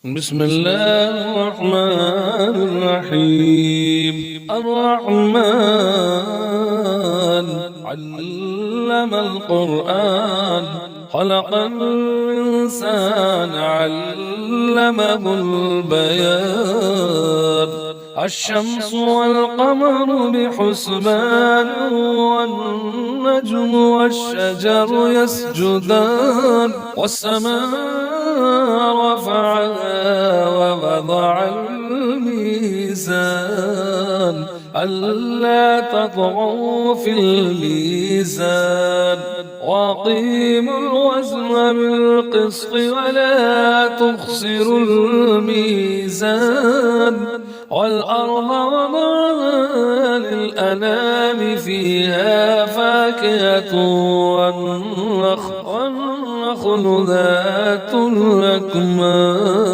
بسم الله الرحمن الرحيم. الرحمن علم القرآن، خلق الإنسان علمه البيان. الشمس والقمر بحسبان، والنجم والشجر يسجدان. والسماء رفعها ووضع الميزان، ألا تطغوا في الميزان. وأقيموا الوزن بالقسط ولا تخسروا الميزان. والأرض وضعها للأنام، فيها فاكهة والنخل ذات الأكمام،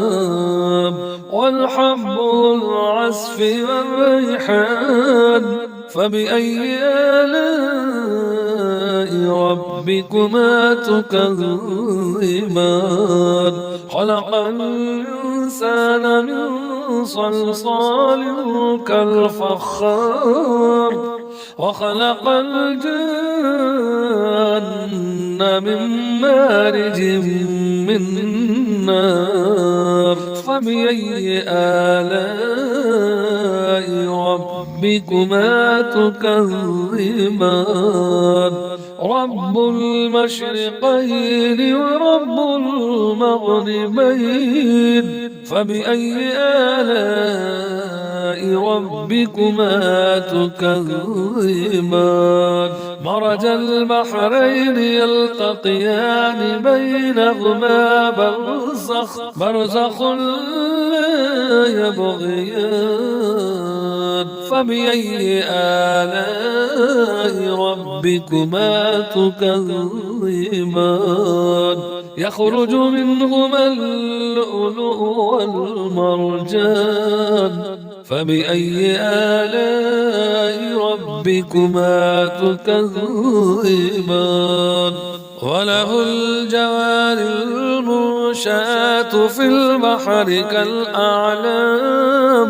والحب ذو العصف والريحان. فبأي آلاء ربكما تكذبان؟ خلق الإنسان من صلصال كالفخار، وخلق الجن من مارج من نار. فبأي آلاء ربكما تكذبان؟ رب المشرقين ورب المغربين. فبأي آلاء ربكما تكذبان؟ مرج البحرين يلتقيان، بينهما برزخ لا يبغيان. فبأي آلاء ربكما تكذبان؟ يخرج منهما اللؤلؤ والمرجان. فبأي آلاء ربكما تكذبان؟ وله الجوار المنشآت في البحر كالأعلام.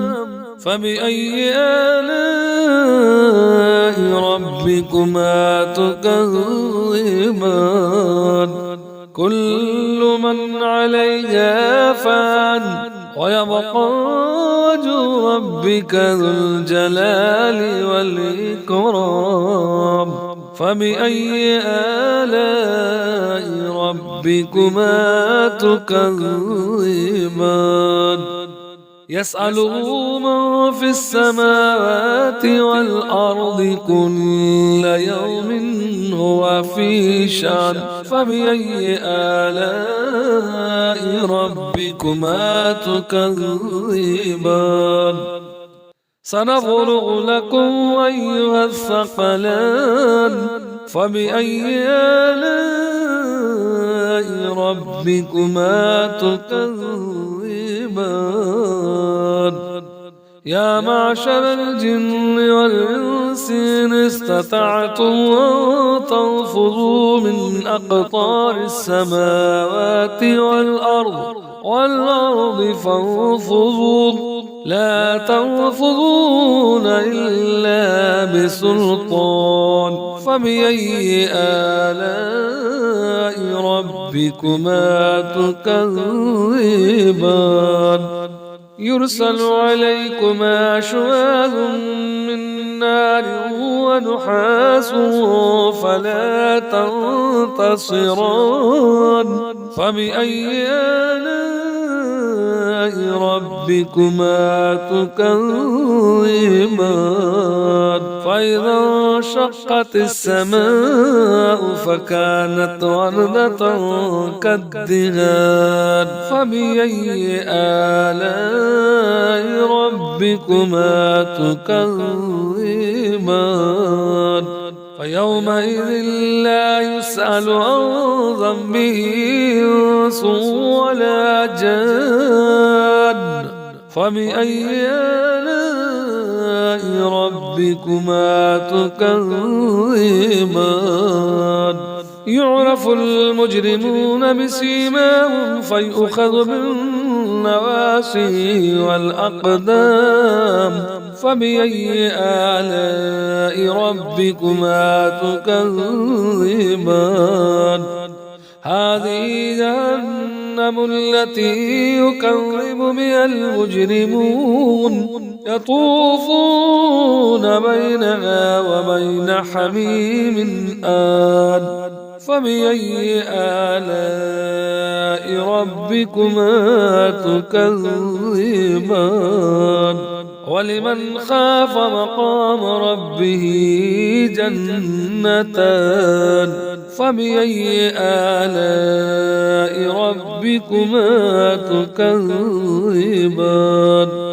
فبأي آلاء ربكما تكذبان؟ كل من عليها فان، ويبقى وجه ربك ذو الجلال والإكرام. فبأي آلاء ربكما تكذبان؟ يسأله من في السماوات والأرض، كل يوم هو في شأن. فبأي آلاء ربكما تكذبان؟ سنفرغ لكم أيها الثقلان. فبأي آلاء ربكما تكذبان؟ يا معشر الجن والإنس إن استطعتم أن تنفذوا من أقطار السماوات والأرض فانفذوا. لا تنفذون إلا بسلطان. فبأي آلاء ربكما تكذبان؟ يرسل عليكما شواظ من نار ونحاس فلا تنتصران. فبأي آلاء ربكما تكذبان؟ فإذا انشقت السماء فكانت وردة كالدهان. فبأي آلاء ربكما تكذبان؟ فيومئذ لا يسأل عن ذنبه إنس ولا جان. فبأي آلاء ربكما تكذبان؟ يعرف المجرمون بسيماهم فيؤخذ بالنواصي النواسي والأقدام فبأي آلاء ربكما تكذبان هذه جهنم التي يكذب بها المجرمون يطوفون بينها وبين حميم آن فبأي آلاء ربكما تكذبان ولمن خاف مقام ربه جنتان فبأي آلاء ربكما تكذبان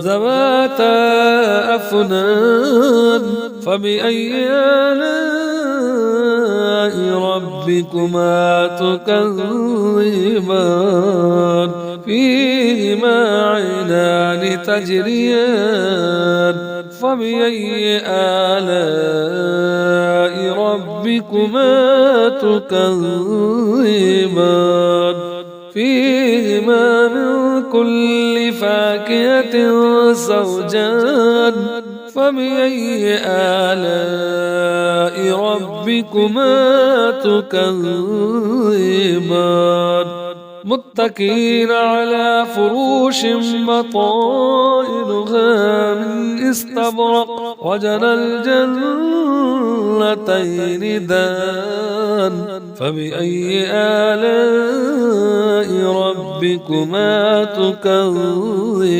ذواتا أفنان فبأي آلاء ربكما تكذبان فيهما عينان تجريان فبأي آلاء ربكما تكذبان فيهما من كل فاكهة زوجان فبأي آلاء ربكما تكذبان متكئين على فروش بطائنها من استبرق وجنى الجنتين دان فبأي آلاء ربكما تكذبان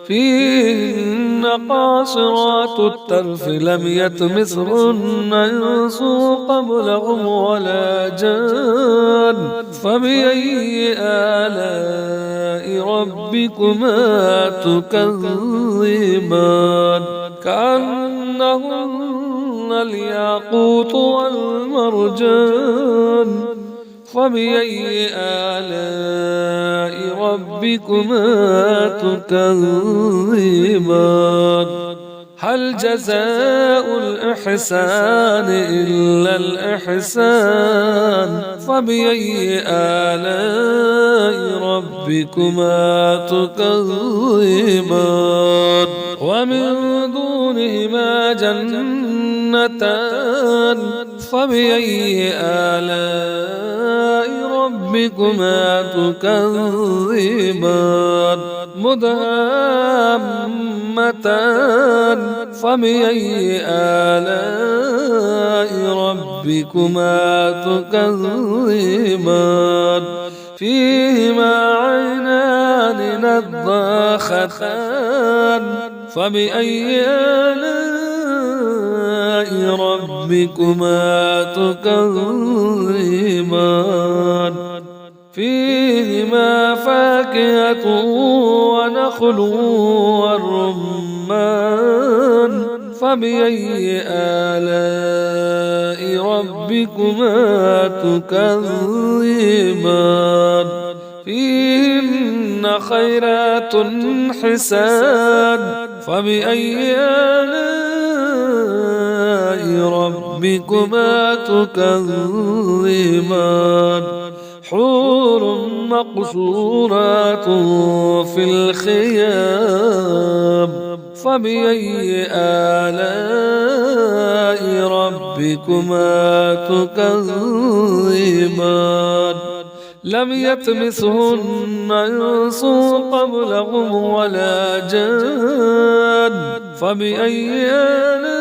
فيهن قاصرات الطرف لم يطمثهن إنس قبلهم ولا جان فبأي آلاء ربكما تكذبان كأنهن الياقوت والمرجان فبأي آلاء ربكما تكذبان هل جزاء الإحسان إلا الإحسان فبأي آلاء ربكما تكذبان ومن دونهما جنتان فبأي آلاء ربكما تكذبان مدهامتان فبأي آلاء ربكما تكذبان فيهما عينان نضاختان فبأي آلاء ربكما تكذبان فيهما فاكهة ونخل والرمان فبأي آلاء ربكما تكذبان فيهن خيرات حسان فبأي آلاء ربكما تكذبان حور مقصورات في الخيام فبأي آلاء ربكما تكذبان لم يطمثهن إنس قبلهم ولا جان فبأي آلاء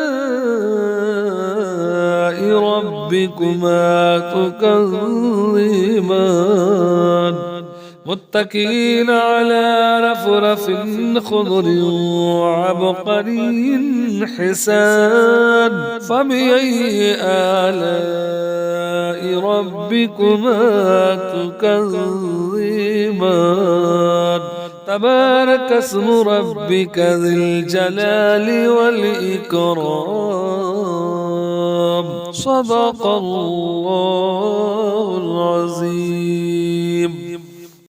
ربكما تكذبان متكئين على رفرف خضر وعبقري حسان فبأي آلاء ربكما تكذبان تبارك اسم ربك ذي الجلال والإكرام صدق الله العظيم.